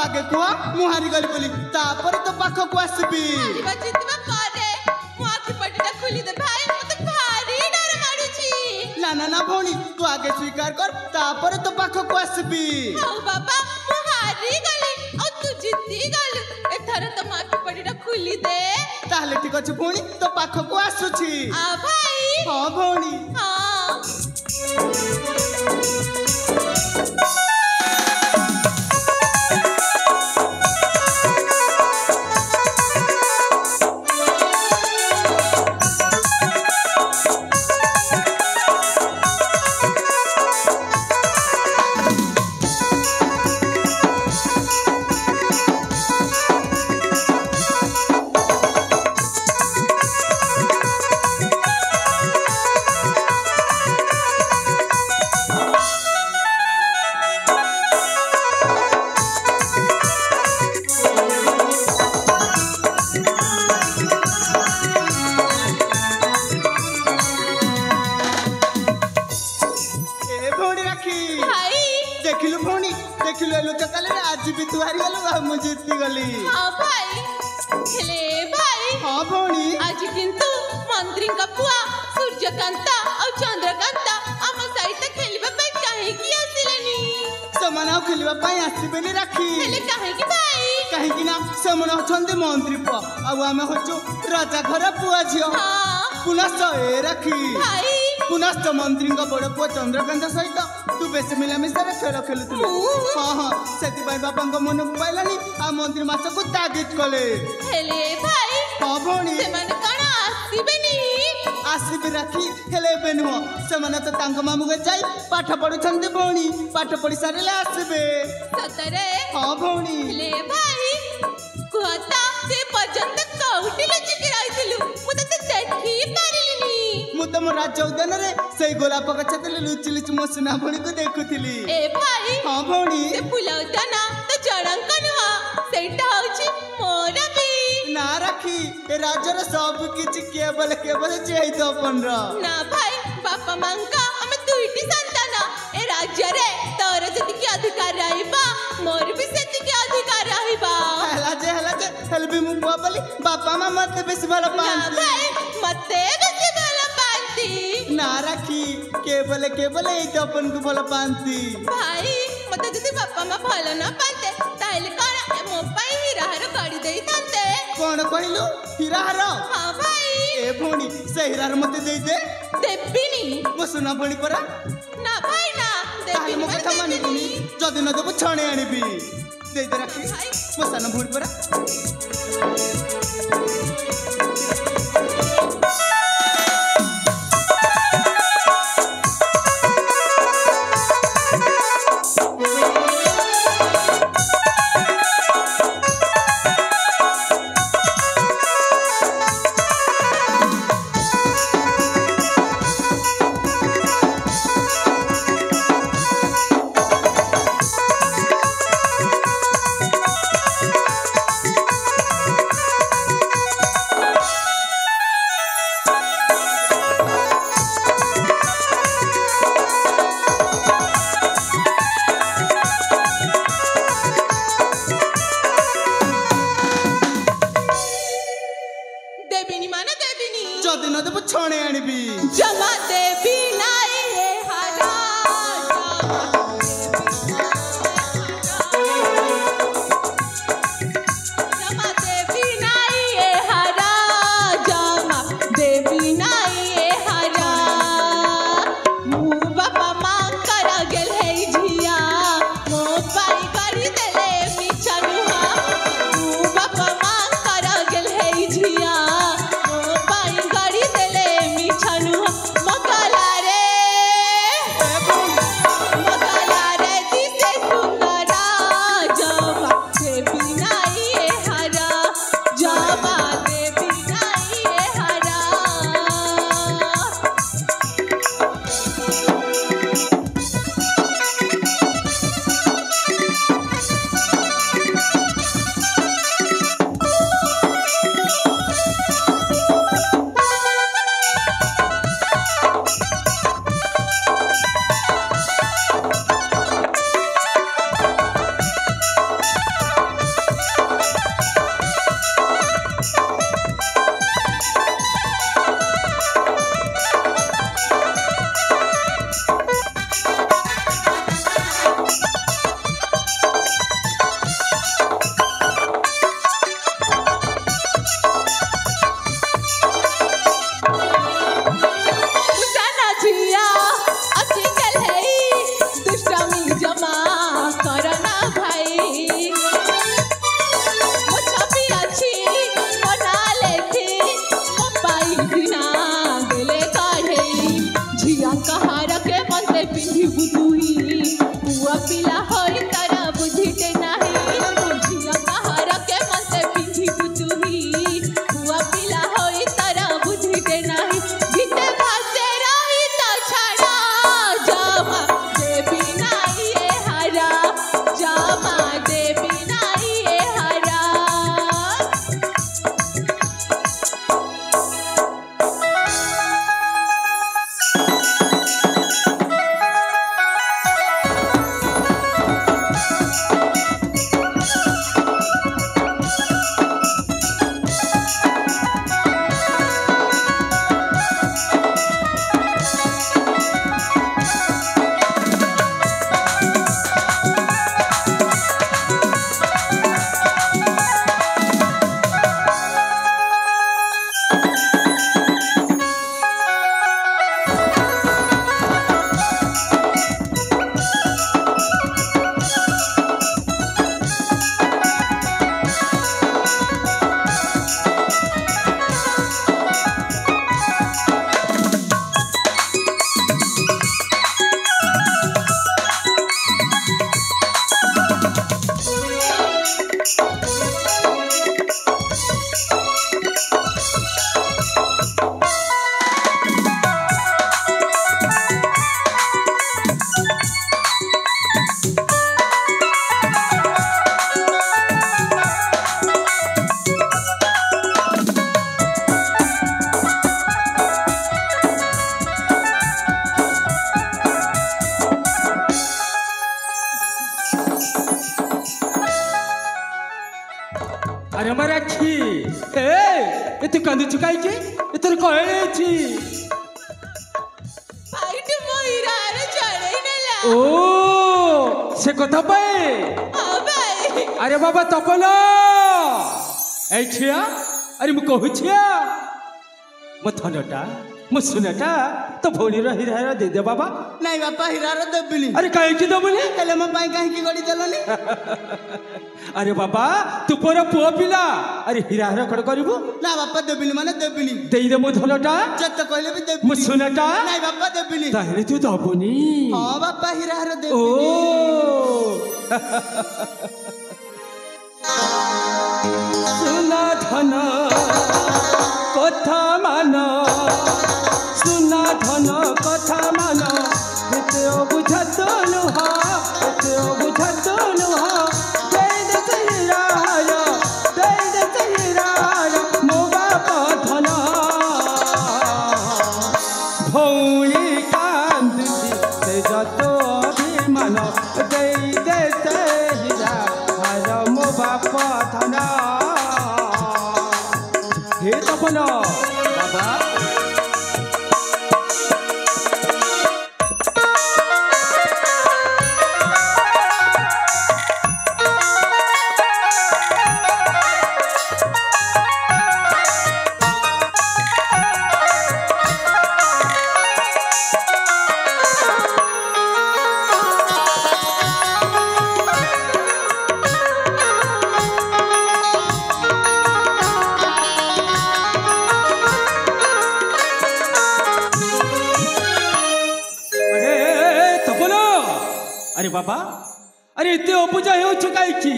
आगे कुआ मु हारी गली बोली तापर तो पाख को आसबी हारिबा जितबा पारे मु आखि पटिटा खुली दे भाई मते भारी डर माडुची ना ना ना भौणी तू आगे स्वीकार कर तापर तो पाख को आसबी हां बाबा मु हारी गली और तू जित्ती गल एथर तो मु आखि पटिटा खुली दे ताहले ठीक अछि भौणी तो पाख को आसुची आ भाई हां भौणी हां मंत्री आम हूँ राजा घर पुआ झी पुनश्च ए राखी पुनश्च मंत्री बड़ पुआ चंद्रकांत सहित तू बेस मिलामिशा खेल खेलुलु हाँ हाँ से बापा मन को पाइला आ मंत्री मास को तागिद कले हाँ भौणी आसबे राखी हेले नुह से तो मामू के जाई पाठ पढ़ुंट भौणी पाठ पढ़ी सारे आसबे हाँ भौणी मु तुम राज्य उद्यान से गोलाप गछ लुचि लुचि मो सुना भौणी को देखुली हाँ भौणी फूल उद्यान तो जड़क नुह ना राखी राज्यर सब किछि केवल केवल चेहित अपन ना भाई बापा मांका हम दुईटी संतान ए राज्य रे तोर जति अधिकार रहिबा मोर भी सेति अधिकार रहिबा हला जे हेलबी मु बोली बापा मां मते बेसी भल पांती ना भाई मते बेसी भल पांती ना राखी केवल केवल ए तो अपन को भल पांती भाई मते जति बापा मां भल ना पाते ताइले कोन मो पाई हीराहार गाड़ी देई थांते कोन कहलु हीराहार हां भाई ए भौणी से हीराहार मते देई दे देबिनी मो सुना भौणी परा ना भाई ना देबिनी मो कथा मानिबुनी जदी न देबो छणे आनिबी दे दे राखी मो साना भौणी परा अरे मारे अच्छी ए तू कांदू चुकाई के इतर कहले छी फाइट मोइरा रे चढ़े नेला ओ से कथा पाए हां भाई अरे बाबा तपना ए छिया अरे मु कहू छिया म थनटा म सुनटा तो भोली रही रहा दे दे बाबा नहीं बापा हीरार देबिनी अरे काहे की दबले हेले म पाई काहे की गड़ी देलनी अरे बाबा तू पर पुआ पिला अरे हीरार कड़ करिबू ना बापा देबिनी माने देबिनी दे दे मु धनटा जत कहले भी देबिनी मु सुनटा नहीं बापा देबिनी ताहले तू दबुनी हां बापा हीरार ओ देबिनी सुना धन कथा मान सुना धन कथा मान एते बुझत नुह एते बुझत नुह जय दे सहिराय जय दे सहिराय मो बाप धन भौली कांदुची से जत अभिमान जय दे सहिराय मो बाप धन हे तपन बाबा अरे बाबा अरे इतने अपूजा हो चुका है कि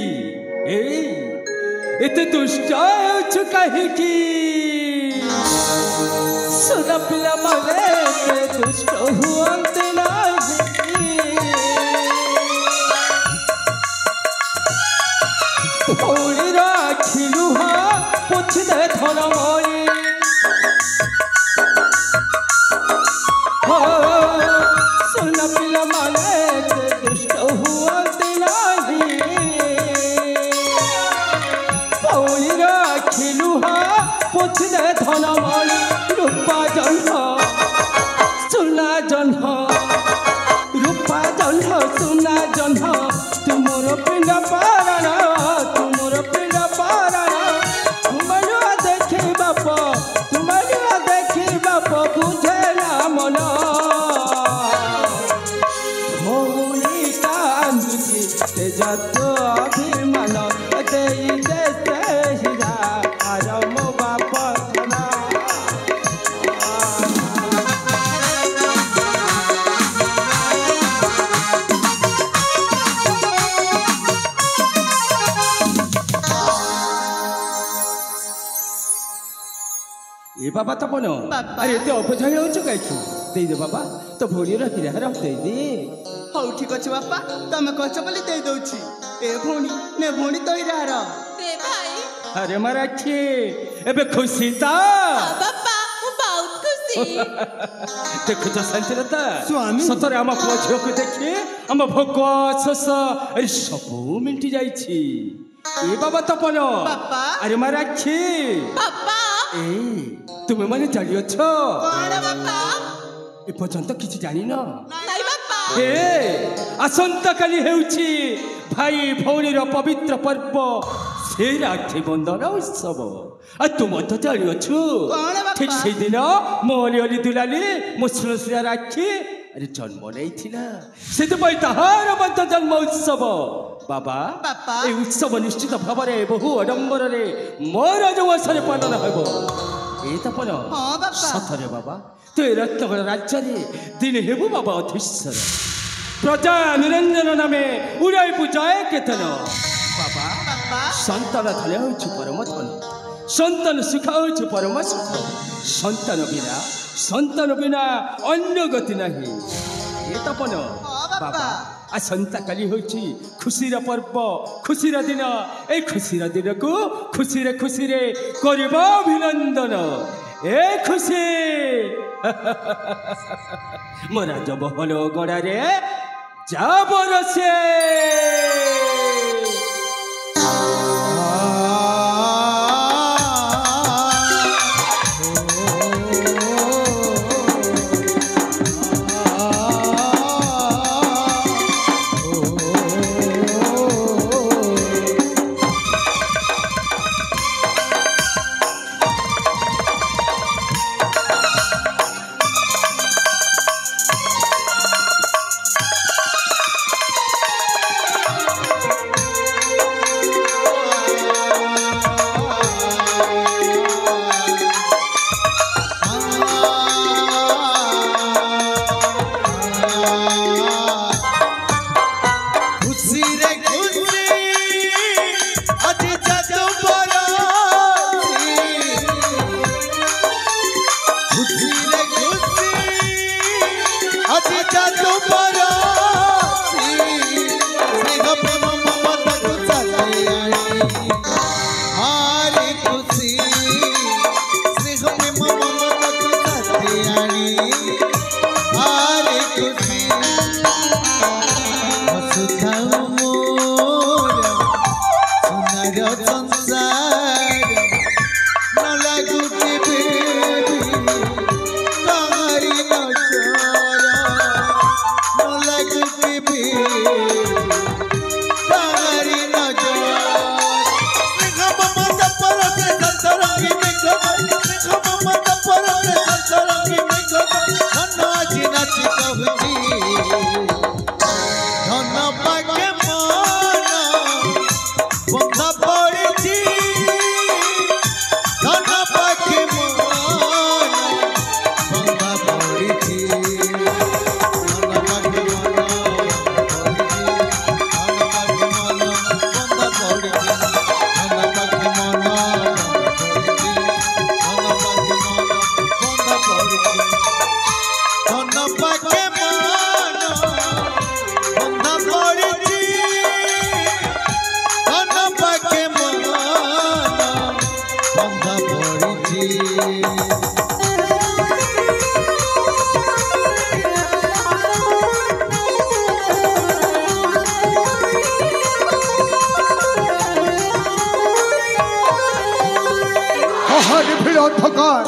इतने दुष्ट हो चुका है कि सुना पिला मारे इतने दुष्ट हुआ नहीं राखिलु हाँ पूछ दे थोड़ा मोई सुना पिला मारे पुछले धन मणि रूपा जन्ह सुना जन्ह रूपा जन्ह सुना जन्ह तुमर पिंड पारण तुमर पिंड पारण तुमर देखी बाप बुझे ना मन भौली कांदुची से जत अभिमान देई दे हीरा आर मो बाप धना ए बाबा तपन अरे ते अपजय हो चुका छु दे दे बाबा तो भोली रा हीरा रा दे दे हौ ठीक अछि बापा तमे कहछ बोली दे दउछि ए भोणी ने भोणी तो हीरार दे भाई अरे मारा के एबे खुशी ता बापा मु बहुत खुशी देखो तो संतरता स्वामी सतरे हम पुओ को देखि हम भगवा सस अरे सबु मिलटी जाई छी ए बाबा तपन बापा अरे मारा के बापा ए तुमे माने जानियो छ कोन बापा ए पर्यंत किछि जानि न नहीं बापा हे आसंता काली हेउछि भाई भौणी रो पवित्र पर्व से राखी बंधन उत्सव आ तुम तो जानियो छु कोन बापा ठीक से दिन मोली ओली दुलाली मुसलसिया राखी अरे जन्म नहीं थिला से तो पई तहार बंध जन्म उत्सव बाबा बापा ए उत्सव निश्चित भावरे बहु आडंबर रे मोर जवसरे पालन हेबो ए तपन हां बापा सतरे बाबा तो रत्नगढ़ राज्य रे दिन हेबो बाबा अधीश्वर प्रजा निरंजन नामे उड़ाई पूजाए केतन बाबा बापा संतान धन होछु परम धन संतान सुख होछु परम सुख संतान बिना अन्य गति नहीं ए तपन बाबा आ संता काली होछि खुशीर पर्व खुशीर दिन ए खुशीर दिन को खुशी रे करबो अभिनंदन ए खुशी मोरा जब हलो गड़ा रे जाबर से प्यार संसार न लगुती तारी नजर न लगुती तारी नजर ममता पर के संतरंगी में ममता पर के संतरंगी में धन आज नाची कहूची धन पाके मन बंधा पड़ी धन पाके मन बंधा पड़ी धन पाके मन बंधा पड़ी धन पाके मन बंधा पड़ी धन पाके मन बंधा पड़ी धन पाके मन बंधा पड़ी अंधकार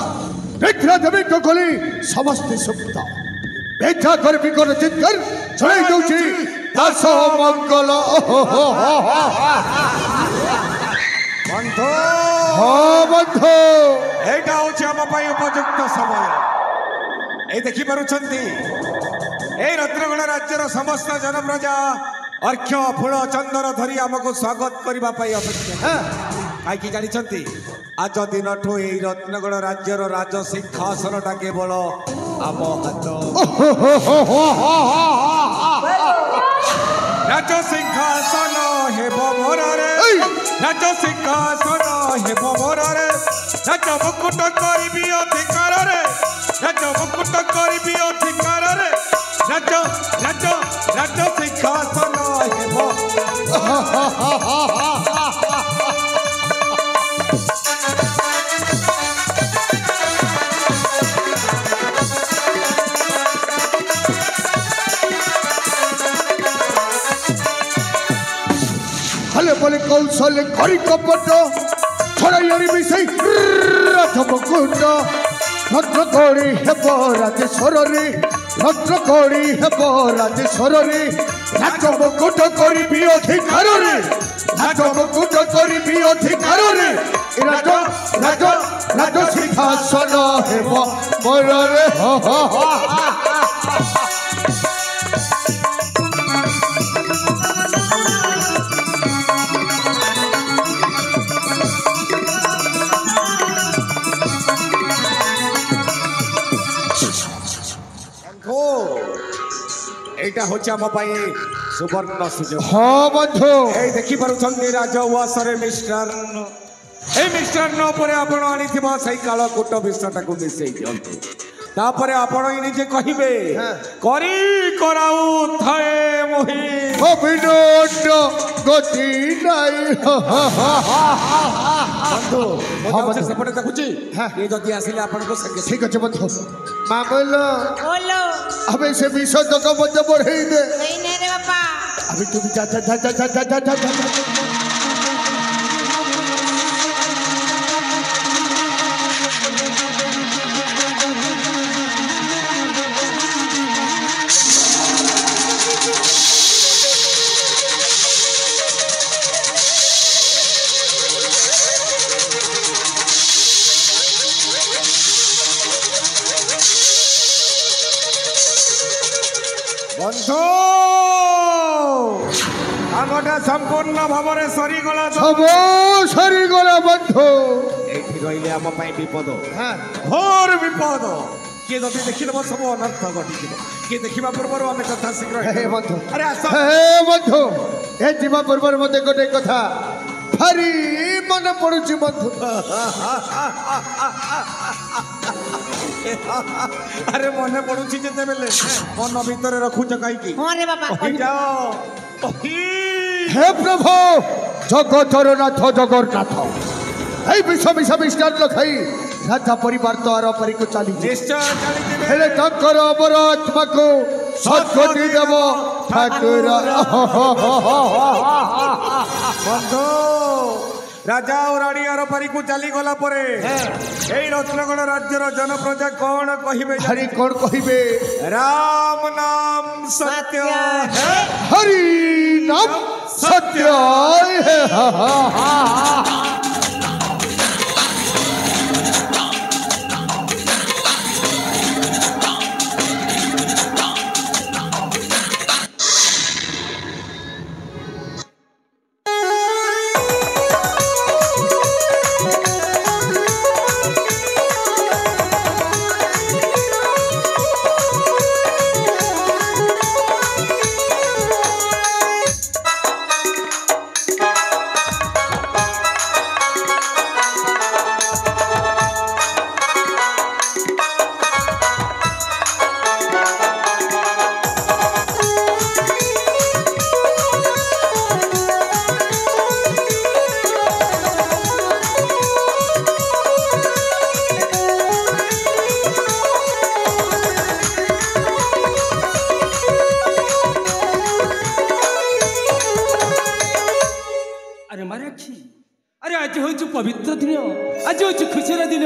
विक्रा देवी को गली समस्त सुप्त बेटा कर विकर चित्कर चले जाउची दास मंगल बंधु हाँ बंधु एटा होची हम पई उपयुक्त समय ए देखि पारुछंती ए रत्नगण राज्यर समस्त जनप्रजा अर्घ्य फूल चंदन धरी हमको स्वागत करबा पई अपेक्षा आई कि जानिछंती आज दिन ठो ए रत्नगण राज्यर राज सिंहासन टा केवल आम हाथ राज सिंहासन हेब मोरे राज सिंहासन हेब मोरे राज मुकुट करिबी अधिकार रे राज मुकुट करिबी अधिकार रे राज राज राज सिंहासन हेब हले बोले कौशल घरी कपट छड़ाई मिसई मुकुट भद्र कौड़ी हेब राजेश्वर रे भद्र कौड़ी हेब राजेश्वर रे राज मुकुट करी अधिकार रे राज मुकुट करी अधिकार रे राज राज राज सिंहासन हेब मोर रे एटा होची हम पई सुवर्ण सुजोग हाँ बंधु ए देखि पारुछंती राज उवासरे मिस्टर ए मिस्टर नो परे आपण आनिथिबा सही काल कोट विषटा को मिसई दियंतु तापरे आपण इ निजे कहिबे करी कराउ थाए मोहि अभिनोट गति नाही बंधु मोजे सेपटे देखुची ये जदी आसिले आपण को संगे ठीक আছে बंधु मामलो बोलो अबे से विषय तो का बंद बढ़े दे नहीं नहीं रे बापा अभी तू भी जा जा जा जा जा जा जा बंधु आगटा संपूर्ण भावरे सरी गला सब सरी गला बंधु एठी रहिले हम पई विपद हां घोर विपद के जदी देखिलबो सब अनर्थ घटिଯିब के देखिबा पूर्व हम कथा शीघ्र हे बंधु अरे आस हे बंधु ए जीवा पूर्व मते गोटे कथा भारी मन पड़ुची बंधु अरे मने पड़ुची जेते बेले मन भीतर रखुच काई की हां रे बापा कहि जाओ कहि हे प्रभु जगतर नाथ जगन्नाथ এই বিষ বিষ মিষ্টান খাই রাজা পরিবার তো আর অপরিক চালি নিশ্চয় চালিଯିବେ হেলে তাঙ্কর অমর আত্মাকু সদ্গতি দেব ঠাকুর বন্ধু राजा और रानी आरपारी को चली गला परे एई रत्नगण राज्यर जनप्रजा कौन कहिबे हरि कौन कहिबे राम नाम सत्य है हरि नाम सत्य है। पवित्र दिन आज हूँ खुशीर दिन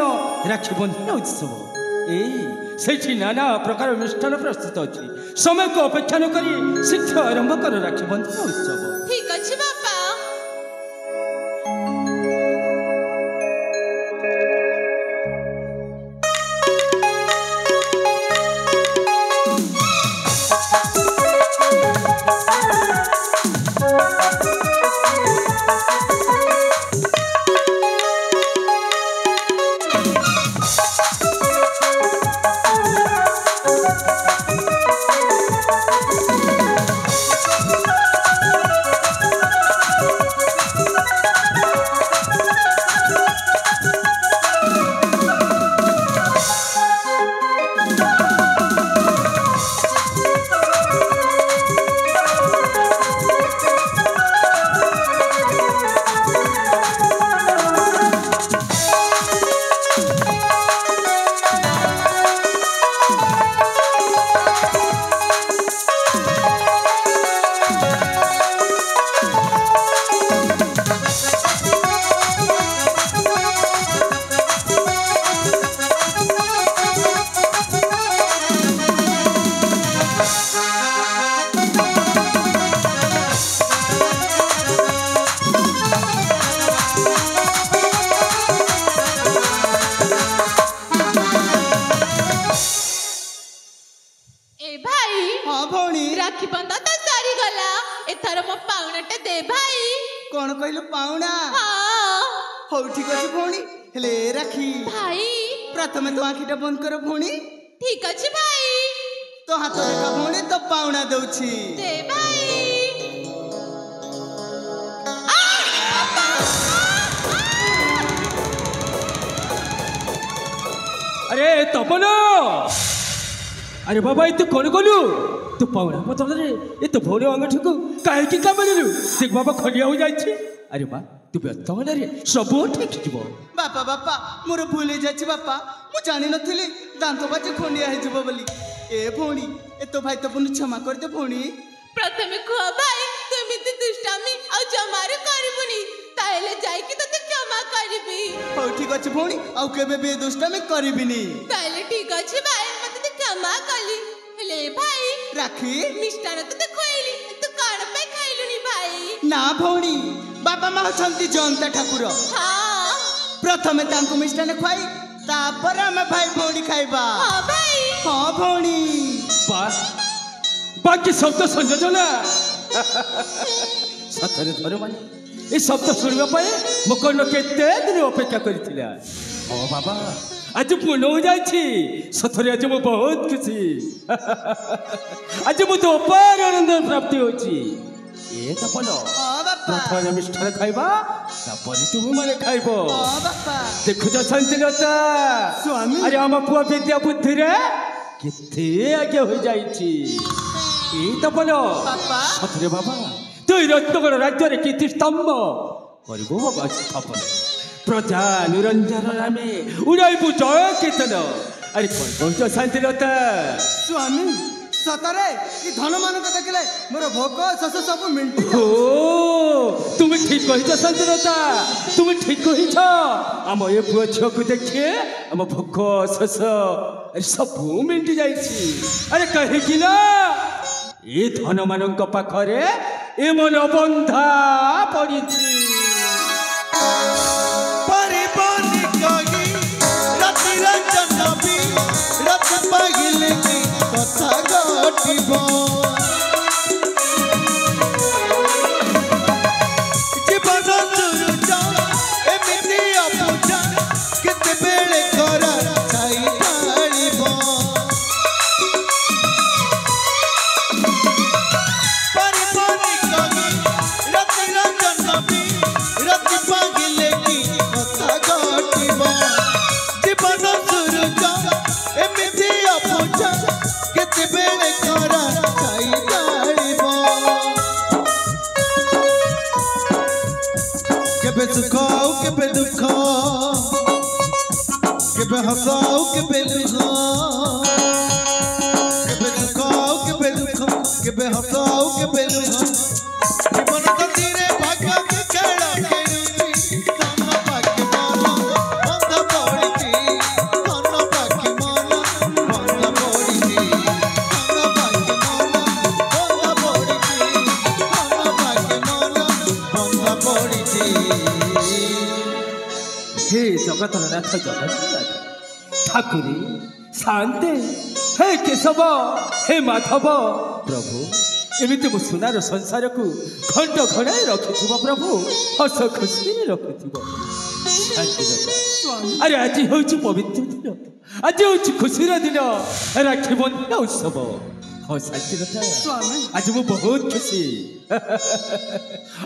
राखी बंधन उत्सव ये नाना प्रकार अनुष्ठान प्रस्तुत अच्छी समय को अपेक्षा न करी शीघ्र आरंभ कर राखी बंधन उत्सव। ठीक अच्छे बापा। कौन कहलु पाउना हो ठीक अछि भौणी हेले राखी भाई प्रथमे तो आखिटा बंद कर भौणी। ठीक अछि भाई तो हाथ देखा भौणी तो पाउना दउछि दे भाई। अरे तपन अरे बाबा ये तो कौन कलु तू पाउना बदल रे ये तो भौणी अंगठी को काहे की काम लेलु देख बाबा खलिया हो जाइछि। अरे बा तू व्यस्त हो ना रे सब ठीक जीवो। बापा बापा मोर भूल जाछि बापा मु जानि नथिली दांत बाजे खंडिया हे जीवो बोली। ए भौणी ए तो भाई तो पुनि क्षमा कर दे भौणी। प्रथमे को भाई तुमिति दुष्टामी आ जमारे करबुनी ताहेले जाई कि तते क्षमा करबी। हो ठीक अछि भौणी आ केबे बे दुष्टामी करबिनी। ताहेले ठीक अछि भाई मते क्षमा कली। हेले भाई राखी मिष्टान तो खोइली तू काण पे खाइलुनी भाई। ना भौणी बाबा मा छंती जनता ठाकुर हां प्रथमे तांको मिष्टान खुआई तापर हम भाई भौणी खाइबा। हां भाई हां भौणी बा बाकी शब्द संयोजन सतरे धर माने ए शब्द सुनिबा पाए मकन केते दिन अपेक्षा करिथिला। ओ बाबा आज पूर्ण हो जाइछि सतरे आज मो बहुत खुशी आज मो तो अपार आनंद प्राप्ति होछि। ए तपन प्रथम मिष्ठान खाइबा तापर तुम माने खाइबो। देखु तो शांतिलता स्वामी अरे हम पुआ विद्या बुद्धि रे केते आगे हो जाइछि। ए तपन सतरे बाबा तु रत्नगण राज्य रे कीर्ति स्तंभ करबो बाबा स्थापन प्रजा निरंजन नामे उड़ाइबु जय कीर्तन। अरे कौन शांतिलता स्वामी सतरे कि धन मान को देखले मोर भोक शोष सब मिंटी ओ तुम ठीक कहिछ संतरता तुम ठीक कहिछ हम ए पुआ छो को देखिए हम भोक शोष सब मिंटी जाइछि अरे कहि किला ए धन मानक पाखरे ए मन बंधा पड़िछि परिबनी कही राति रंजन भी रत पागिले की कथा घटिबो जीवन दुरुजा एमिति अपूजा केते बेले करा छाई ढालिबो परिबनी कही राति रंजन भी रत पागिले की कथा घटिबो जीवन दुरुजा एमिति अपूजा केते बेले करा छाई ढालिबो केबे सुखाओ केबे दुखाओ केबे हंसाओ केबे लुभाओ केबे सुखाओ केबे दुखाओ केबे हंसाओ केबे लुभाओ जीवन तो धीरे भाग्य के खेल खेलुची तन पाके माला बंध पड़िची तन पाके माला बंध पड़िची तन पाके माला बंध पड़िची तन पाके माला बंध पड़िची हे जगतनाथ जगन्नाथ ठाकुरी शांते हे केशव हे माधव प्रभु एमिति मो सुनार संसार को खंड खड़ाई रखिथिबो प्रभु हस खुशी रखिथिबो अरे आज होची पवित्र दिन आज होची खुशीर दिन राखी बंधन उत्सव हाँ शांतिरता आज मु बहुत खुशी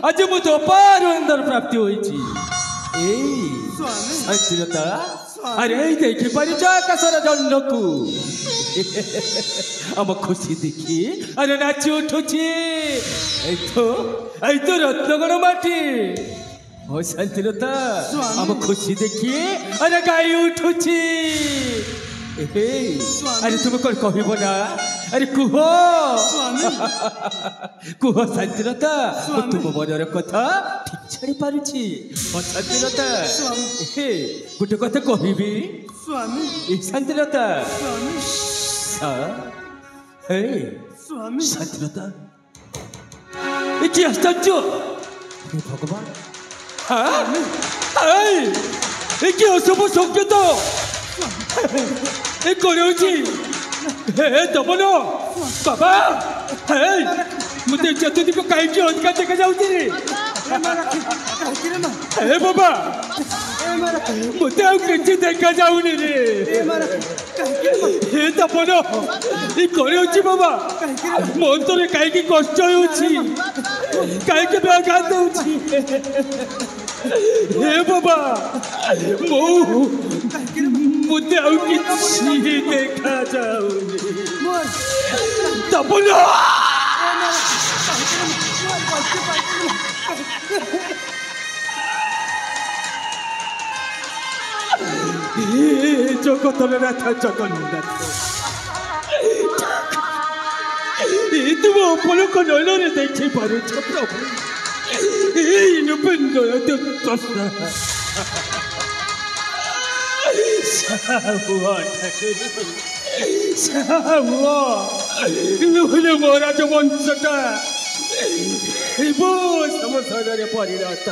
आज मु दोपार अंदर प्राप्ति होईची ए शांतिरता अरे देखि परिचय आकाशर जन्म को हम खुशी देखी अरे नाची उठुची तो रत्नगण माटी हो शांतिरता हम खुशी देखी अरे गाई उठुची अरे तुम कौन कहब ना अरे कुह कुह शांतिरता तुम मनर कथा ठीक छाड़ी पारुची शांतिरता गोटे कथा कहबी स्वामी शांतिरता शांतिरता कि आश्चर्य भगवान कि अशुभ संकेत दमन बाबा मत चतुर्दिक कहीं अधिका देखा जाऊे बाबा मत कि देखा जाऊनी रे हे दमन ये कौन बाबा मो अंतर कहीं कष्ट कहीं व्याघात हे बाबा मुझे किसी देखा जाऊनी दमन जगतर नाथ जगन्नाथ तुम अपलोक नयन देखी पारुछ प्रभु महाराज वंशटा समसरे परिणत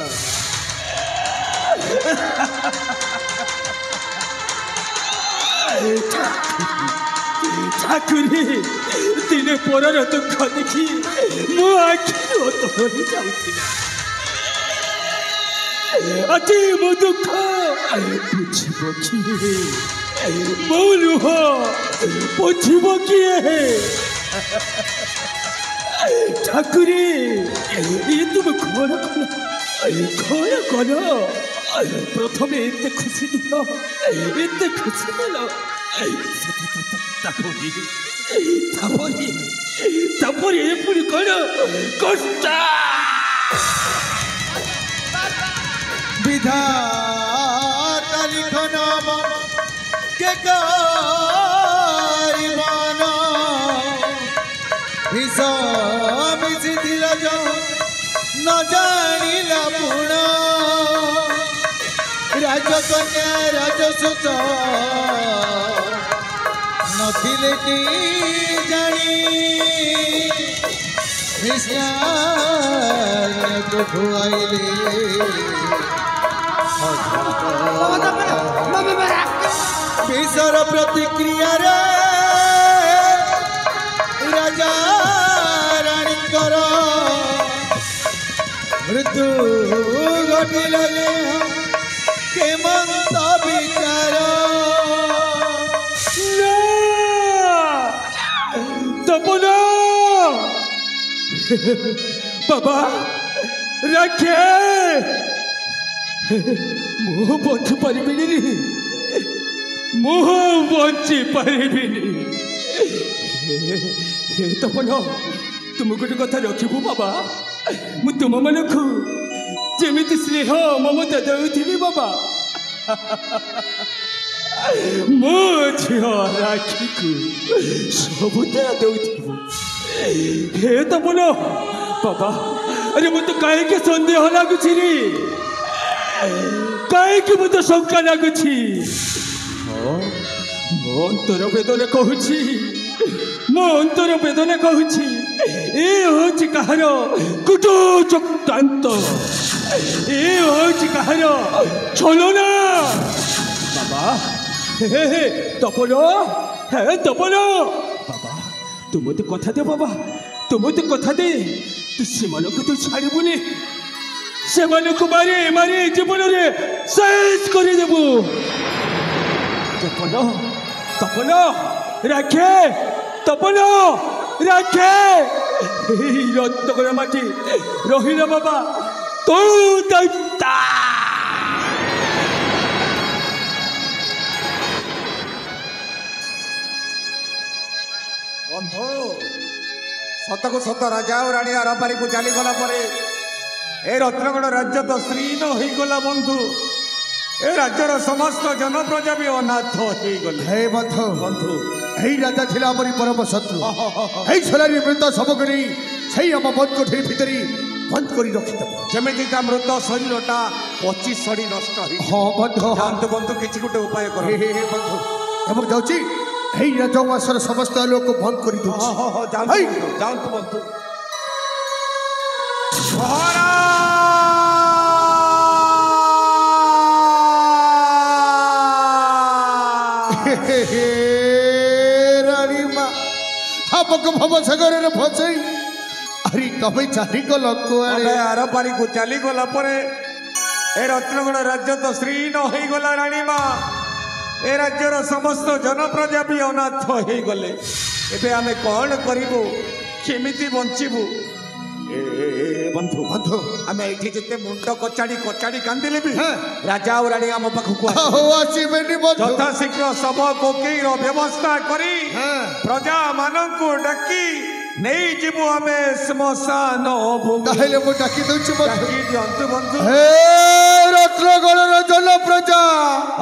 ठाकुरी दिने पर दुख देखी मो आखिर तोरी जाऊला अति मो दुख बुझब किए मो लुह बुझब किए ठाकुरी ये तुम कौन कौन प्रथम एत खुशी दिल एत खुशी दिल पुरी कौन कष्ट विधाता लिखन के ଜାଣିଲା ପୁଣ ରାଜକନ୍ୟା ରାଜସୁତ ନଥିଲେ କି ଜାଣି ମିଶ୍ରାକୁ ଖୁଆଇଲେ ବିଷର ପ୍ରତିକ୍ରିୟାରେ ରାଜା ରାଣୀଙ୍କର ମୃତ୍ୟୁ ଘଟିଲେ କେମନ୍ତ ବିଚାର ତପନ ବାବା ରାକ୍ଷେ ମୁଁ ବଞ୍ଚି ପାରିବିନି ମୁଁ ବଞ୍ଚି ପାରିବିନି ତପନ ତୁମ ଗୋଟେ କଥା ରଖିବୁ ବାବା ମୁଁ ତୁମମାନଙ୍କୁ ଯେମିତି ସ୍ନେହ ମମତା ଦେଉଥିଲି ବାବା ମୋ ଝିଅ ରାକ୍ଷୀକୁ ସବୁଥିରେ ଦେଉଥିବୁ ହେ ତପନ ବାବା ଆରେ ମୋତେ କାହିଁକି ସନ୍ଦେହ ଲାଗୁଛି ରେ କାହିଁକି ମୋତେ ଶଙ୍କା ଲାଗୁଛି ମୋ ଅନ୍ତର ବେଦନା କହୁଛି ମୋ ଅନ୍ତର ବେଦନା କହୁଛି ଏ ହେଉଛି କାହାର କୁଟ ଚକ୍ରାନ୍ତ ଏ ହେଉଛି କାହାର ଛଳନା ବାବା ହେ ତପନ ହେ ତପନ ବାବା ତୁ ମୋତେ କଥା ଦେ ବାବା ତୁ ମୋତେ କଥା ଦେ ତୁ ସେମାନଙ୍କୁ ତୁ ଛାଡ଼ିବୁନି ସେମାନଙ୍କୁ ମାରି ମାରି ଜୀବନରେ ଶେଷ କରିଦେବୁ ତପନ ତପନ ରାକ୍ଷେ ତପନ ରାକ୍ଷେ এই রত্নগর মাটি রহিল বাবা তো দৈত্যা বন্ধু সতকু সত রাজা ও রানী আরপারিকু চালিগলা পরে এই রত্নগড় রাজ্য তো শ্রীহীন হয়েগলা বন্ধু এ রাজ্যর সমস্ত জনপ্রজা বি অনাথ হয়েগলে হে বন্ধু বন্ধু এই রাজা ছিল আমারই পরম শত্রু এই ছোলারি মৃত শবকরি সেই আম বন্ধ কোঠরি ভিতরে বন্ধ করে রখিদেব যেমিতি তা মৃত শরীরটা পচি সড়ি নষ্ট হয়ে হ্যাঁ বন্ধু যাতে বন্ধু কিছু গোটে উপায় কর হে হে বন্ধু এবং যাচ্ছি এই রাজবাসর সমস্ত লোক বন্ধ করে দেছি যাও বন্ধু রানী মা আমাকে ভব সাগরের ফসাই আরে তবে চারি গল কুয়াড়ে আরপারিকু চালিগলা পরে এ রত্নগড় রাজ্য তো শ্রীহীন হয়েগলা রানী মা এ রাজ্যর সমস্ত জনপ্রজা বি অনাথ হয়েগলে এবে আমি কণ করিবু কেমিতি বঞ্চিবু বন্ধু বন্ধু আমি এইটি যেতে মুন্ড কচাড়ি কচাড়ি কান্দিলে বি রাজা ও রানী আম পাখকু আসিবেনি বন্ধু যথা শীঘ্র সব কোকেইর ব্যবস্থা করি প্রজা মানঙ্কু ডাকি নেই ଯିବୁ ଆମେ ଶ୍ମଶାନ ଭୂମି তাহলে মু ডাকি দউছি বন্ধু ডাকি দিଅନ୍ତୁ বন্ধু হে রত্নগড়র জনপ্রজা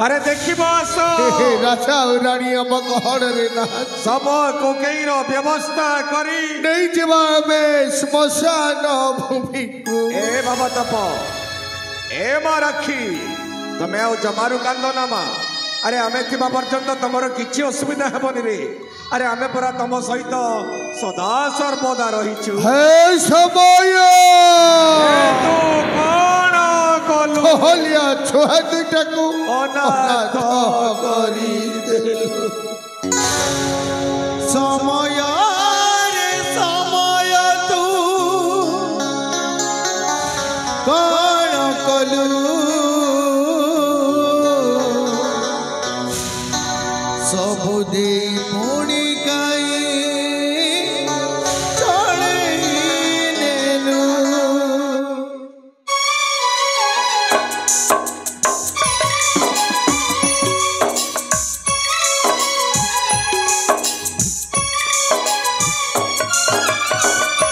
আরে দেখিব আস হে রাজা ও রানী আম গহড়রে না সব কোকেইর ব্যবস্থা করি নেই যাবা আমি শ্মশান ভূমিকু এ বাবা তপ এ মা রাখি তুমি ଆଉ ଜମାରୁ କାନ୍ଦ ନା ମା আরে আমি থিবা পর্যন্ত তোমার কিছু অসুবিধা হেবনি রে আরে আমি পরা তম সহিত সদা সর্বদা রহিছু হে সময় তো কোন কলু হলিয়া ছুয়া দুটাকু অনাথ করি দেলু সময় রে সময় তু কোন কলু सबु दे पुणी गाई चढ़े नेलु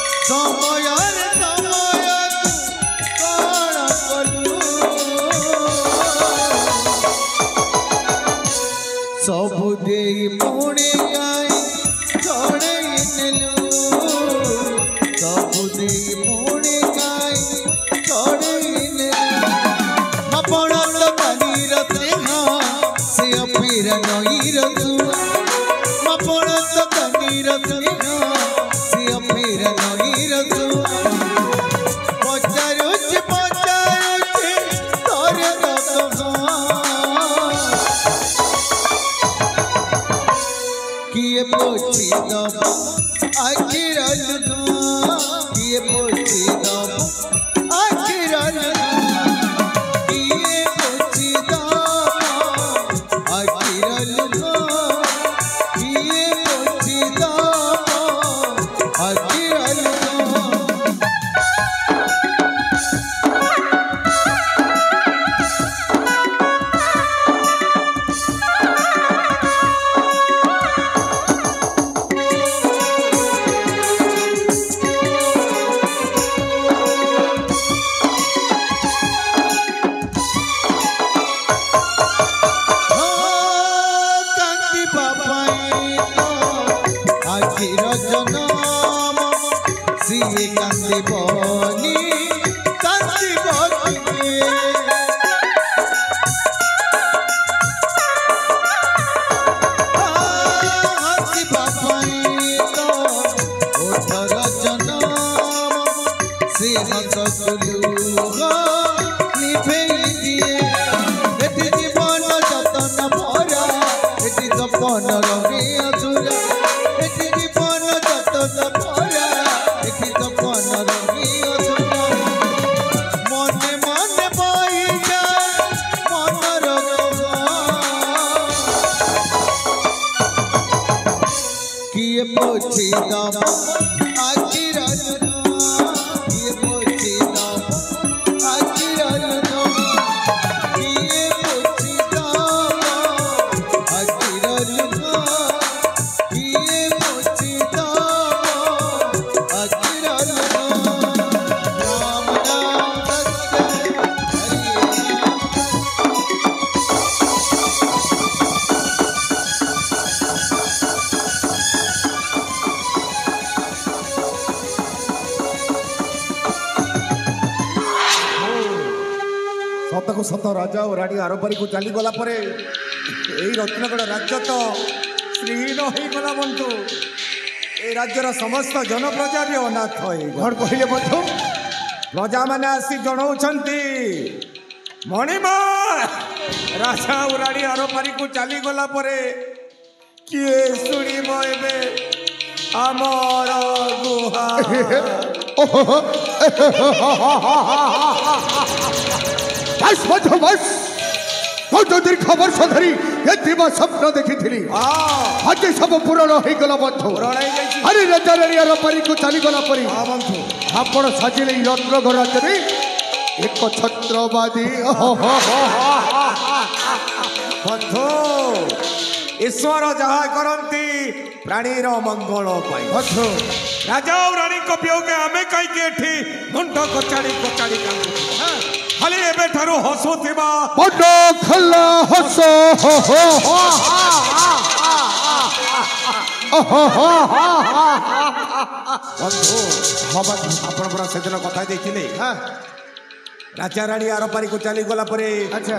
समय रे समय कौन कलु सबु दे पुणी गाई चढ़े नेलु सबु दे पुणी गाई फेरा नई रसुआ मपण तो कनी रसुआ सिया फेरा नई रसुआ पचारुच तोरे दसो किए पोछी दब आखिर किए पोछी दब आखिर सत राजा और राणी आरपारी को चली गला परे एई रत्नगढ़ राज्य तो श्रीहीन हो गला बंधु ए राज्यर समस्त जनप्रजा भी अनाथ कौन कहले बंधु प्रजा मैंने आसी जनाउछंती मणिमा राजा और राणी आरपारी को चली गला परे किए सुनिब एबे आमर गुहा बस बंधु बस बहुत दीर्घ वर्ष धरी ये दिवा स्वप्न देखी थी आज सब पूरण हो गला बंधु अरे राजा रानी आरपारी को चली गला परी आपण साजिले रत्नगढ़ राज्य में एक छत्रवादी बंधु ईश्वर जहा करती प्राणीर मंगल बंधु राजा और रानी को वियोगे आमे कहीं मुंड कचाड़ी कचाड़ी खाली एबे ठारो हसुथिबा बड़ खल्ला हसो बंधु हम आपण पुरा सेदिन कथा देथिले राजा रानी आरपारी को चली गला परे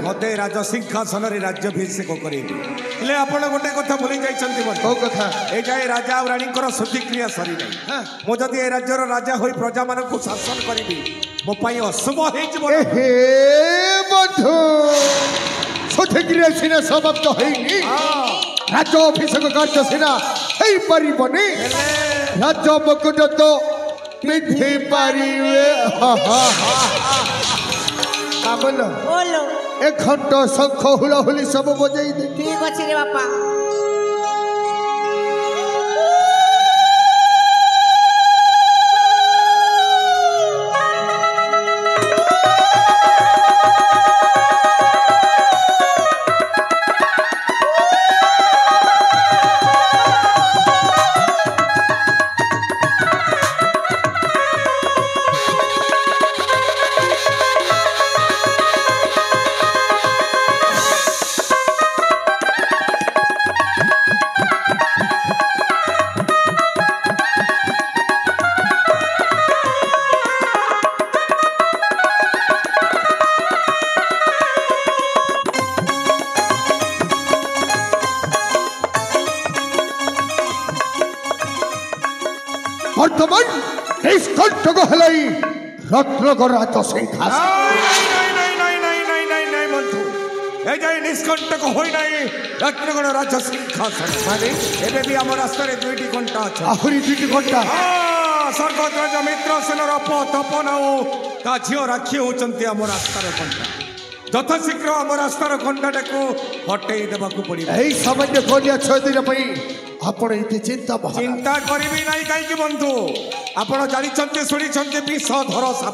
मते राजा सिंहासन रे राज्याभिषेक करेबी हेले आपण गोटे कथा भूली जाइछंती बंधु कथा ए जाय राजा और रानी कर शुद्धि क्रिया सरी नै मो जदी ए राज्यर राजा होई प्रजा मानन को शासन करिबी मो पाई अशुभ हे जीवन हे बंधु शुद्धि क्रिया सिना समाप्त होइनी राज्य अभिषेक कार्य सिना हेई परिबनी राज्य मुकुट तो पिंधि पारिवे बोलो बोलो एक घंटा शंख हुलाहुली सब बजाई दे ठीक अच्छे रे बापा বর্তমান নিষ্কণ্টক হলাই রত্নগড় রাজ সিংহাসন নাই বন্ধু এই যে নিষ্কণ্টক হই নাই রত্নগড় রাজ সিংহাসন মানে ଏବେ ବି ଆମ ରାସ୍ତାରେ 2ଟି ଘଣ୍ଟା ଅଛି ଆହୁରି 2ଟି ଘଣ୍ଟା ସ୍ୱର୍ଗଧ୍ୱଜ ମିତ୍ରସେନର ତପନ ଆଉ ତା ଝିଅ ରାକ୍ଷୀ ହେଉଛନ୍ତି ଆମ ରାସ୍ତାର ଘଣ୍ଟା ଯଥାଶୀଘ୍ର ଆମ ରାସ୍ତାର ଘଣ୍ଟାଟାକୁ ହଟେଇ ଦେବାକୁ ପଡ଼ିବ এই সামান্য কন্যা 6 দিন ପାଇଁ ଆପଣ ଏତେ ଚିନ୍ତା ଚିନ୍ତା କରିବି ନାହିଁ କାହିଁକି ବନ୍ଧୁ ଆପଣ ଜାଣିଛନ୍ତି ଶୁଣିଛନ୍ତି ବିଷଧର ସାପ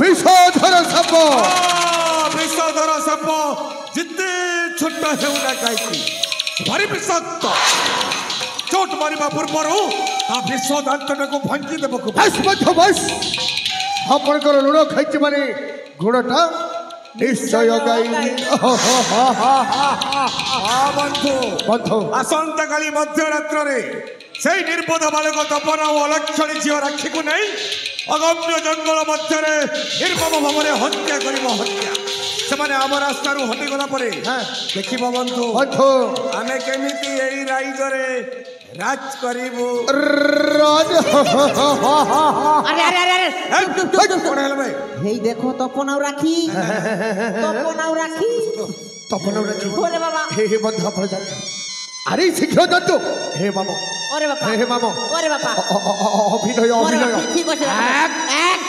ବିଷଧର ସାପ ଯେତେ ଛୋଟ ହେଉନା କାହିଁକି ଭାରି ବିଷାକ୍ତ ଚୋଟ ମାରିବା ପୂର୍ବରୁ ତା ବିଷ ଦାନ୍ତଟାକୁ ଭାଙ୍ଗି ଦେବାକୁ ଆପଣଙ୍କର ଲୁଣ ଖାଇଛି ମାନେ ଗୁଣଟା ନିଶ୍ଚୟ ଗାଇବି ବନ୍ଧୁ ଆସନ୍ତାକାଲି ମଧ୍ୟରାତ୍ରରେ ସେଇ ନିର୍ବୋଧ ବାଳକ ତପନ ଓ ଅଲକ୍ଷଣୀ ଝିଅ ରାକ୍ଷୀକୁ ନେଇ ଅଗମ୍ୟ ଜଙ୍ଗଲ ମଧ୍ୟରେ ନିର୍ମମ ଭାବରେ ହତ୍ୟା କରିବ ହତ୍ୟା ସେମାନେ ଆମ ରାସ୍ତାରୁ ହଟିଗଲା ପରେ ଦେଖିବ ବନ୍ଧୁ ଆମେ କେମିତି ଏଇ ରାଇଜରେ ରାଜ କରିବୁ হেই দেখো তপন আর রাখি ওরে বাবা হে বন্ধু আপন জানেন আরে শিখিও দত্ত হে মামা ওরে বাবা ওরে বাবা অভিনয় ঠিক আছে এক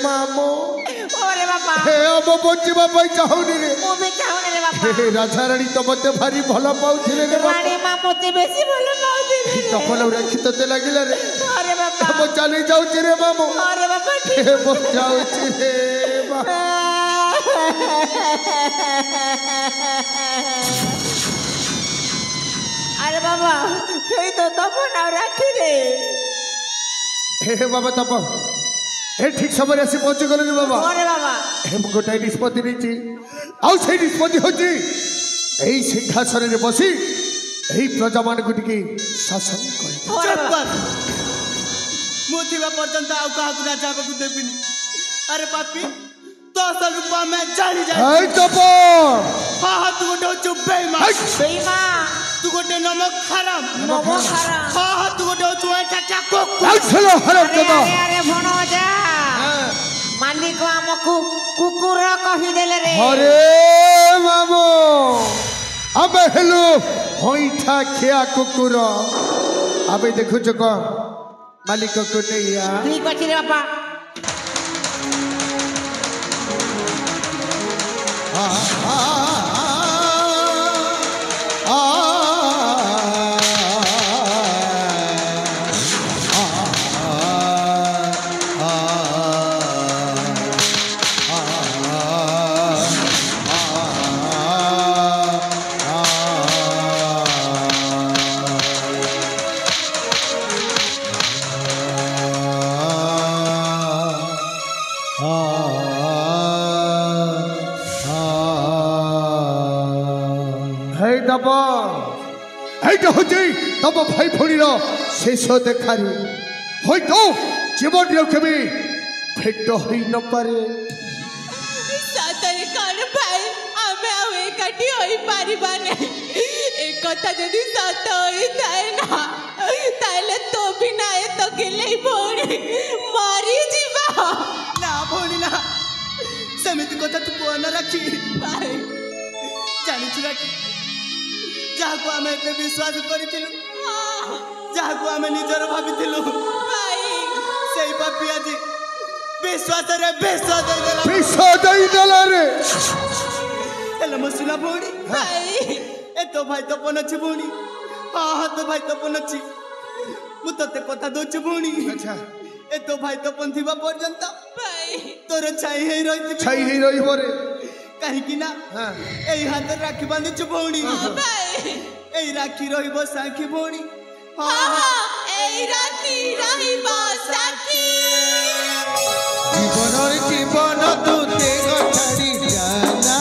মামো ওরে বাবা হে আব বঞ্চিবা পাই চাহুনি রে মু বি চাহুনি রে বাবা হে রাজা রানী তো মতে ভারি ভাল পাউছিলে রে বাবা রানী মা মতে বেশি ভাল পাউছিলে তপন রাখি তোতে লাগিলা রে ওরে বাবা মো চালি যাউছি রে মামো ওরে বাবা হে মো যাউছি রে বাবা আরে বাবা সেই তো তপন আর রাখি রে হে বাবা তপন হে ঠিক সময় আসি পৌঁছে গেল রে বাবা ওরে বাবা হে মু গোটাই নিষ্পত্তি নেইছি আউ সেই নিষ্পত্তি হচ্ছে এই সিংহাসনে বসি এই প্রজা মানকু টিকে শাসন করে ମୁଁ ଥିବା ପର୍ଯ୍ୟନ୍ତ ଆଉ କାହାକୁ ରାଜା ହେବାକୁ ଦେବିନି ଆରେ ପାପି ତୋ ସ୍ୱରୂପ ଆମେ ଜାଣି ଯାଇ এই তপন ହଁ ତୁ ଗୋଟେ ହଉଛୁ ବେଇମାନ ତୁ ଗୋଟେ ନମକ ହାରାମ ହଁ ତୁ ଗୋଟେ ହଉଛୁ ଏଠା ଚାକୋ আইছিল হারাম দাদা আরে ভণজা মালিক আমকু কুকুর কহিদেলে রে আরে মামো আবে হেলো হইঠা খেয়া কুকুর আবে দেখুছ ক মালিক কো নেইয়া ঠিক আছে রে বাবা এইটা হচ্ছে তব ভাই ভণীর শেষ দেখারি হয়তো জীবনটিও কেবে ভেট হই নপারে ସତରେ କଣ ଭାଇ ଆମେ ଆଉ ଏକାଠି ହୋଇପାରିବା ନାହିଁ ଏ କଥା ଯଦି ସତ ହୋଇଥାଏ ନା ତାହେଲେ ତୋ ବିନା ଏ ତ ଗେଲେଇ ଭଉଣୀ ମରିଯିବା ନା ଭଉଣୀ ନା ସେମିତି କଥା ତୁ କୁହ ନା ରାକ୍ଷୀ ଭାଇ ଜାଣିଛୁ ରାକ୍ଷୀ ଯାହାକୁ ଆମେ ଏତେ ବିଶ୍ୱାସ କରିଥିଲୁ ଯାହାକୁ ଆମେ ନିଜର ଭାବିଥିଲୁ ସେଇ ପାପି ଆଜି ବିଶ୍ୱାସରେ ବିଷ ଦେଇଦେଲା ରେ ହେଲେ ମୋ ସୁନା ଭଉଣୀ ଏ ତୋ ଭାଇ ତପନ ଅଛି ଭଉଣୀ ହଁ ତୋ ଭାଇ ତପନ ଅଛି ମୁଁ ତତେ କଥା ଦଉଛି ଭଉଣୀ ଏ ତୋ ଭାଇ ତପନ ଥିବା ପର୍ଯ୍ୟନ୍ତ ତୋର ଛାଇ ହେଇ ରହିବ ରେ କାହିଁକି ନା ଏଇ ହାତରେ ରାକ୍ଷୀ ବାନ୍ଧିଛୁ ଭଉଣୀ ଏଇ ରାକ୍ଷୀ ରହିବ ସାକ୍ଷୀ ଭଉଣୀ ଏଇ ରାକ୍ଷୀ ରହିବ ସାକ୍ଷୀ জীবনের জীবন তু দেহ ছাড়ি জানা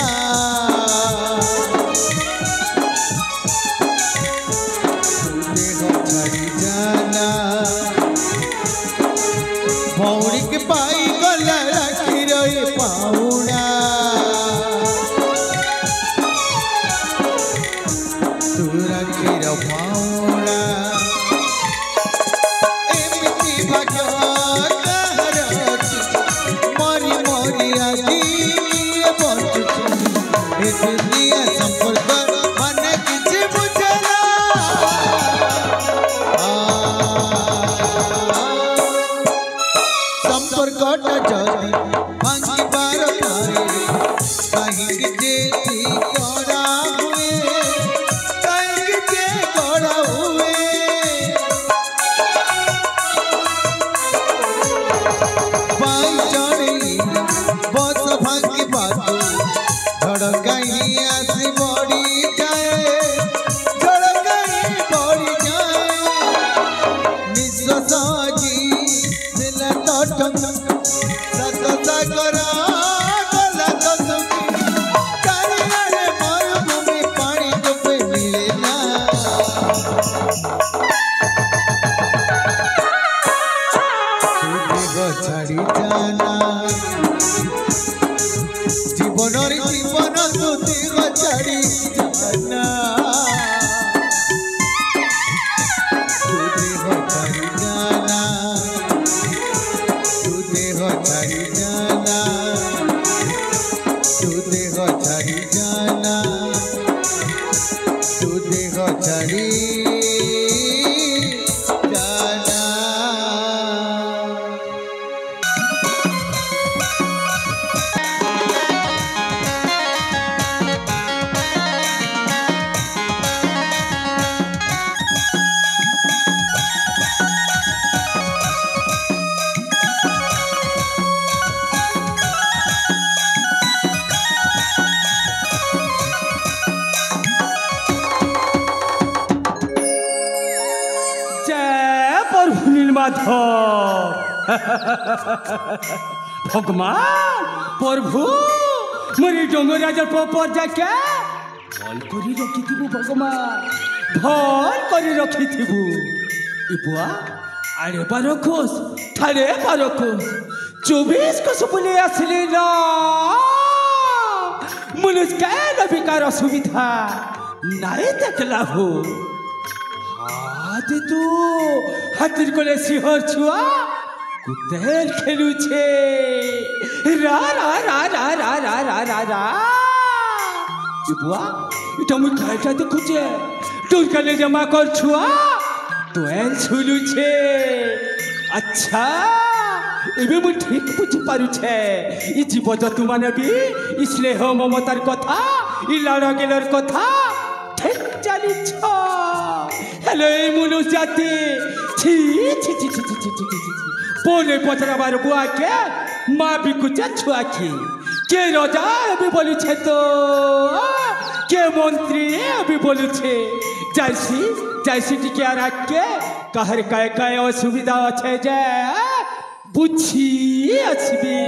দেহ ছাড়ি জানা ভৌড়িকে পাই গলা রাখি রই পাউনা जदि भांगिबार थारे काहिंकी जेठी गड़ा हुए काहिंकी जे गड़ा हुए पाई चढ़ी बस भांगिबार झड़काई आसी बड़ी जाए झड़काई बड़ी जाए निश्वास दिल तट सत सागर गला दसुकी चारिआड़े मरुभूमि पानी टोपे मिले ना छाड़ी जाना जीवन जीवन तू छाड़ी जाना छाड़ी जाना तू देह छाड़ी जाना तू देह छाड़ी जाना तू देह छाड़ी जाना जय प्रभु नीलमाधव भगवान प्रभु मोरी डोंगराजर पर जाके भल करी रखिथिबु भगवान भल करी रखिथिबु ई बुआ आरे बारखोस थारे बारखोस 24 को सुपुले आसले ना मनुष्य का विकार असुविधा नाई देखला हो हाथी तू हाथीर कोले सिंहर छुआ कुतेर खेलू छे रा रा रा रा रा रा रा रा रा बुआ इटा मुई खाइटा देखुचे তোর কানে জমা কর ছুয়া তো এল ছুলুছে আচ্ছা এবে মু ঠিক বুঝি পারুছে ই জীবজন্তু মানে বি ই স্নেহ মমতার কথা ই লড় গেলর কথা ঠিক জানিছ হ্যালো এই মনুষ্য জাতি ছি ছি ছি ছি ছি ছি ছি বলে পচরাবার বুয়াকে মা বিকুছে ছুয়াকে কে রাজা এবে বলুছে তো কে মন্ত্রী এবে বলুছে যাইছি যাইছি টিকে আর আজকে কাহার কায় কায় অসুবিধা আছে যে বুঝি আসবি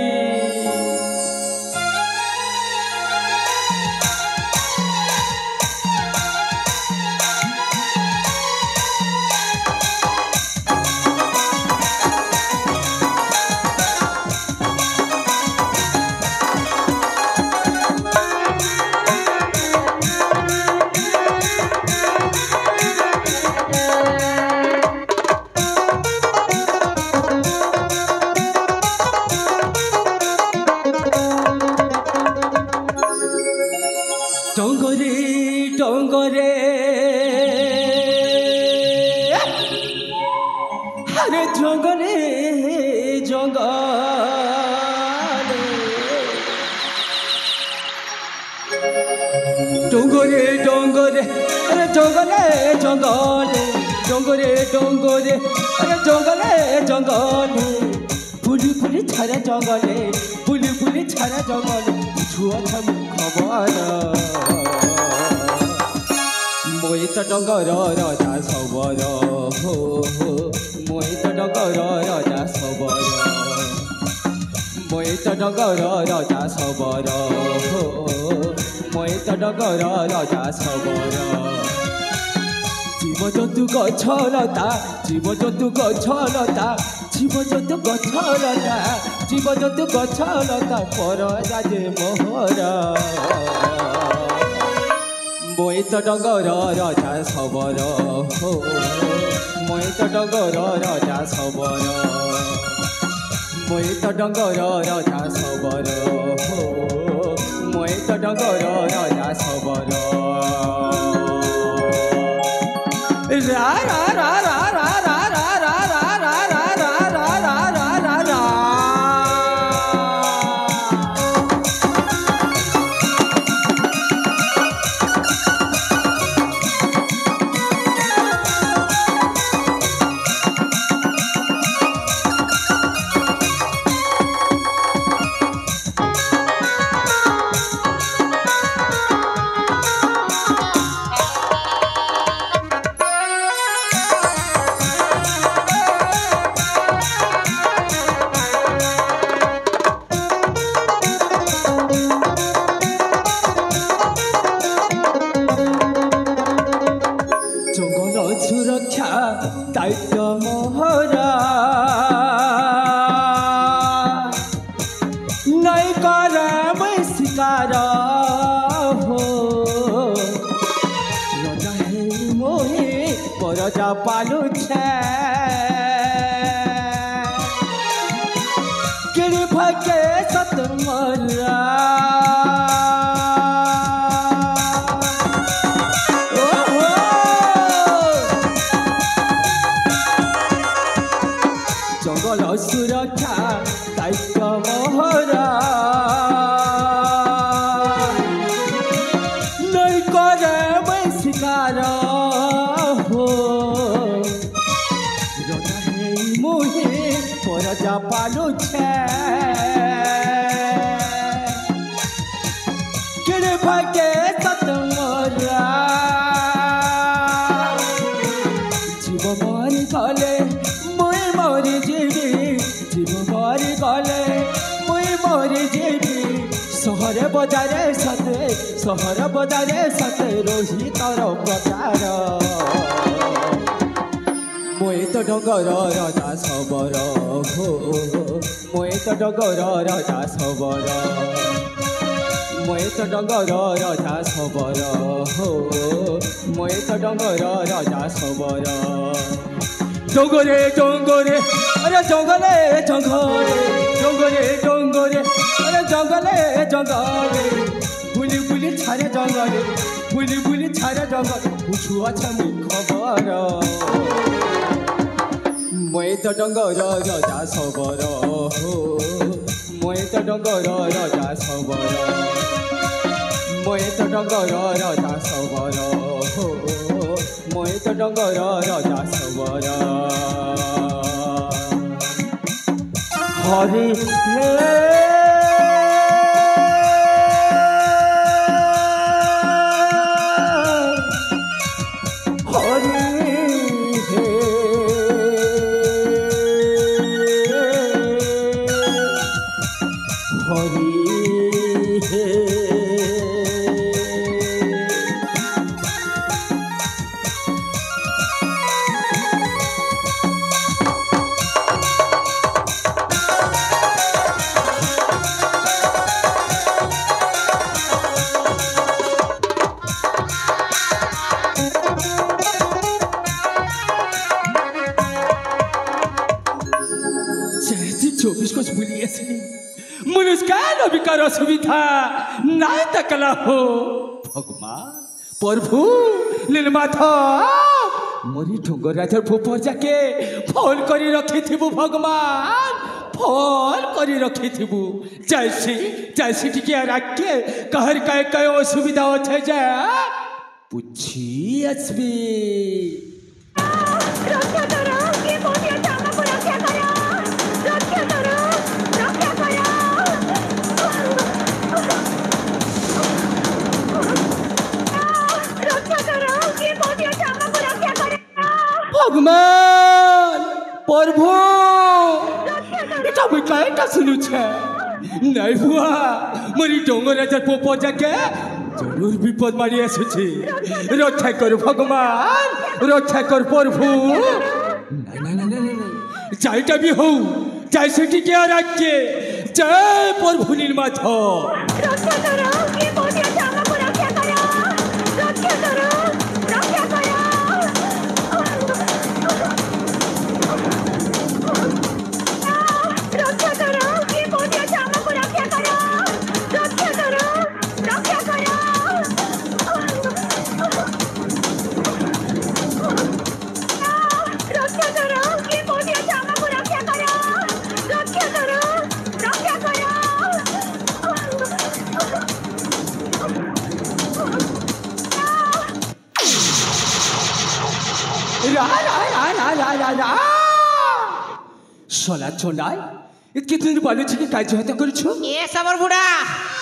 डोंगरे अरे जंगले जंगले डोंगरे डोंगरे अरे जंगले जंगले डोंगरे डोंगरे अरे जंगले जंगले पुली पुली छारा जंगले पुली पुली छारा जंगले छुआ छम खबर मोहित डगर राजा सबर हो मोहित डगर राजा सबर मोहित डगर राजा सबर हो मोहित डगर राजा सबर जीवजंतु गछलता जीवजंतु गछलता जीवजंतु गछलता जीवजंतु गछलता पर राजे मोहरा मोहित डगर राजा सबर हो मोहित डगर राजा सबर मोहित डगर राजा सबर हो मोहित डगर राजा सबर रा रा रा रा रा रा रा रा रा रा रा रा रा रा रा रा मोहरा नहीं करे मैं शिकार हो राजा है मोहे परजा पालू छे गिर भके सतमरा सुरक्षा दायित्व मोहरा नहीं करे मैं शिकार हो मुहे परजा पालू छे गिर भके सतमरा जीव मरी गले मुई मरी जीवी जीव मरी गले मुई मरी जीवी सहर बजारे सते रोही तर प्रचार मुई तो डगर राजा सबर हो मुई तो डगर राजा सबर मुई तो डगर राजा सबर हो मुई तो डगर राजा सबर डोंगरे डोंगरे अरे जंगले जंगले डोंगरे डोंगरे अरे जंगले जंगले बुली बुली छारे जंगले बुली बुली छारे जंगले पूछू अच्छा मी खबर मैं तो डंगर राजा सबर हो मैं तो डंगर राजा सबर मैं तो डंगर राजा सबर हो मैं तो डंगर राजा सबर हरि सुविधा नहीं तकला हो भगवान प्रभु नीलमाथ मोरी ढोंगर राजर भूपर जाके फोन करी रखी थी भगवान फोन करी रखी थी जैसी टिके रखे कहर कहे कहे असुविधा अच्छे जा पूछी असबी भगवान प्रभु এটা মই কাইটা শুনুছে নাই বুয়া মরি ডোঙ্গর রাজার পোপ যাকে জরুর বিপদ মারি আসছে রক্ষা কর ভগবান রক্ষা কর প্রভু না না না না চাইটা বি হও চাই সেটিকে আর রাখকে জয় প্রভু নীলমাথ রক্ষা করো কি বলিয়া জামা পুরা কে করো রক্ষা করো রক্ষা করো सोना चोनाई कितने बालू जी काय जोहता करछु ए सबर बुढ़ा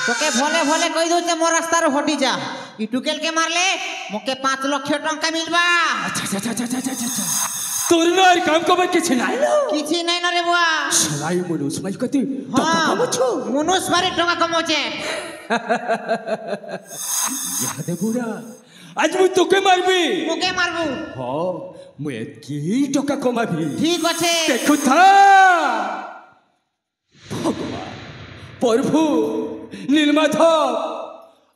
तोके भोले भोले कहि दो जे मोर रास्ता रे हटी जा ई टुकेल के मारले मोके 5 लाख टंका मिलबा अच्छा तोर नर काम को किछि नाही किछि नाही न रे बुआ सलाई मनुष्य माई कति टंका कमछु मनुष्य मारे टंका कमोचे याद बुढ़ा आज मु तोके मारबी मुके मारबू हाँ मु एतकी टका कमाबी ठीक अच्छे देखु था भगवान प्रभु नीलमाधव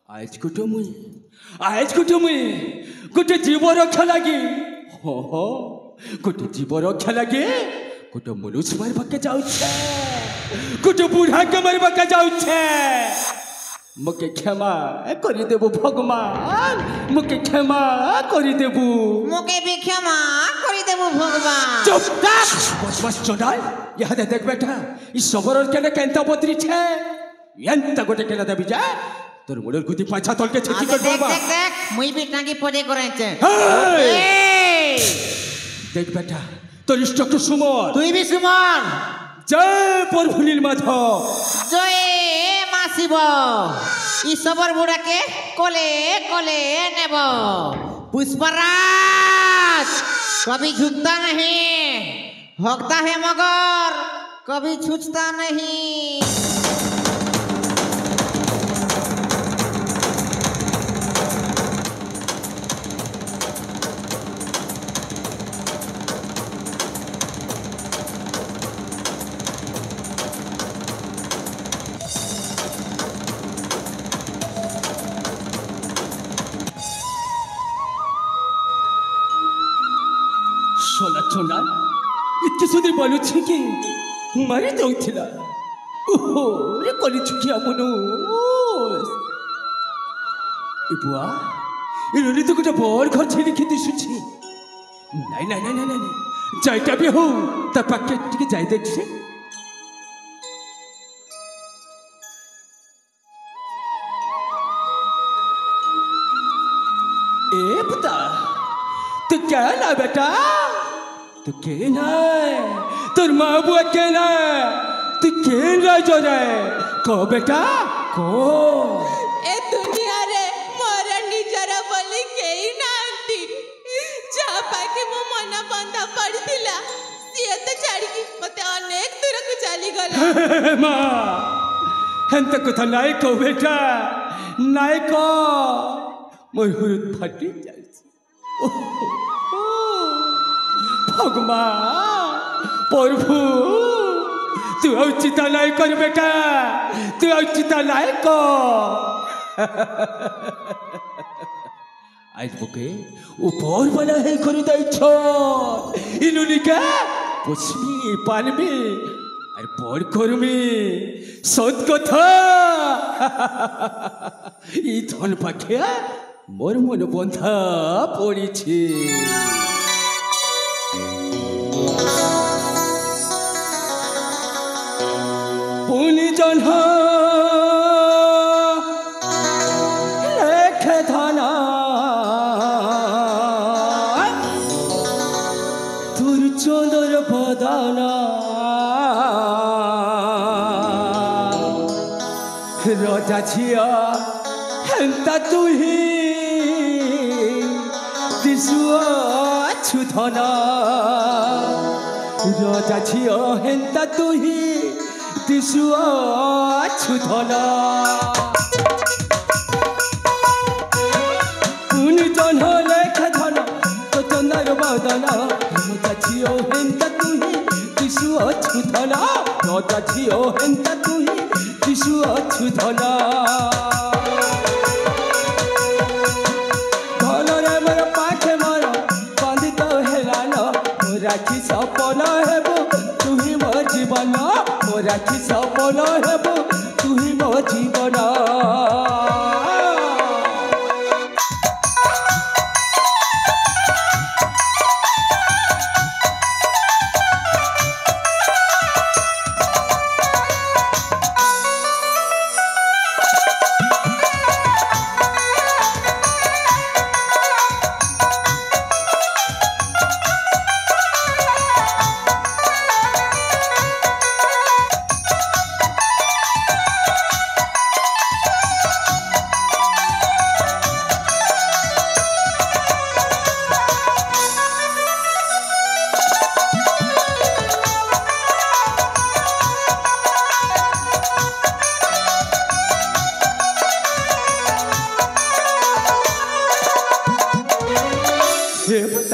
आज गोटे मुई गोटे जीव रक्षा लगी हाँ हाँ गोटे जीव रक्षा लगी गोटे मनुष्य मारवाके जाऊे गोटे बुढ़ा के मारवाके जाऊे मुके क्षमा कर देबू भगवान मुके क्षमा कर देबू मुके भी क्षमा कर देबू भगवान चुप बस चोदाल यहाँ देख बेटा इस सबर केने केंता बदरी छे एंता गोटे केला देबी जा तोर मुडर गुदी पाछा तल के छेची कर देख बाबा देख देख मुई भी टांगी पदे करे छे देख बेटा तोर इष्टक सुमर तुई भी सुमन जय प्रभु नीलमाधव जय मां शिव ई सबर बुढ़ा के कोले कोले नेब पुष्पराज कभी झुकता नहीं भोगता है मगर कभी छूटता नहीं सोना चोना इतने सुंदर बोलू छी कि मारी दउथिला ओहो रे कली छुकिया मनु ए बुआ ए रोली तो गोटे बड़ घर छेड़ी के दिसुछि नहीं नहीं नहीं नहीं नहीं जाइटा भी हो त पाके टिके जाई देखछे ए पुता तू क्या ना बेटा तू के ना तोर माँ बुआ के ना तू के ना जो रे को बेटा को ए दुनिया रे मोर निजर बोली केही नांती जा पाके मो मना बंदा पड़तिला सिए तो छाड़ी की मते अनेक दूर को चली गला माँ हंत कथा नाय को बेटा नाय को मोर हुरुत फाटी जाय भगवान प्रभु तू औचिता नहीं कर बेटा तू औचिता नहीं कर आज बुके ऊपर बना है कर दैछो इनुनी के पुष्मी पानमी আর পর করমি সৎ কথা এই ধন পাখে মোর মন বন্ধা পড়িছে পুনি জন্ম লেখে ধনা তোর চন্দর বদনা রজা ঝিয়া হেন্তা তুহি দিশুয়াছু ধনা রজা ঝিয়া হেন্তা তুহি দিশুয়াছু ধনা পুনি জন্ম লেখা ধনা তো চন্দর বদনা রজা ঝিয়া হেন্তা তুহি দিশুয়াছু ধনা রজা ঝিয়া হেন্তা তুহি দিশুয়াছু ধনা ধনরে মোর পাখে মোর বন্দিত হেলান মোর রাখি সপন হেব তুহি মো জীবন মোর রাখি সপন হেব তুহি মো জীবন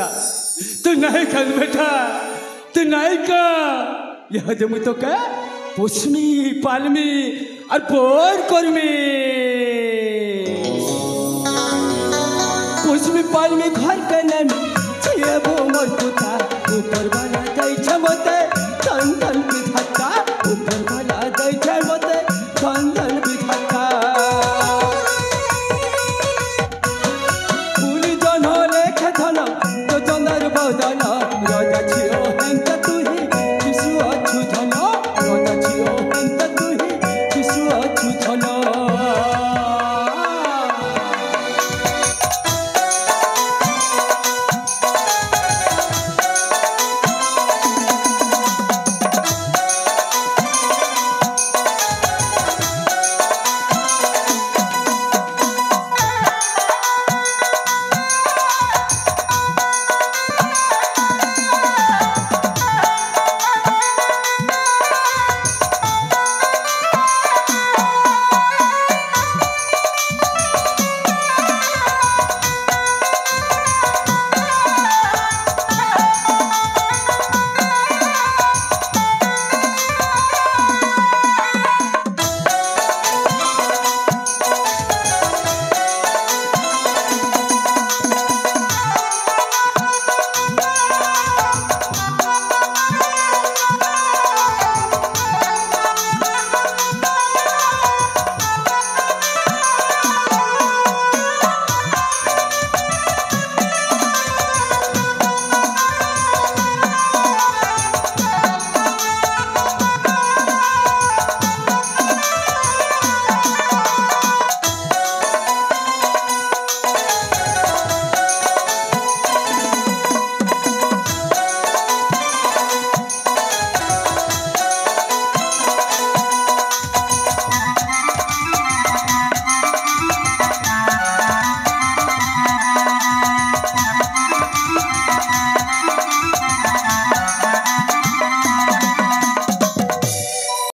पुता तू नहीं कर बेटा तू नहीं कर यह दे मुझे तो क्या पुष्मी पालमी और बोर कर्मी पुष्मी पालमी घर के नाम छे वो मोर पुता ऊपर बना जाई छमते तन तन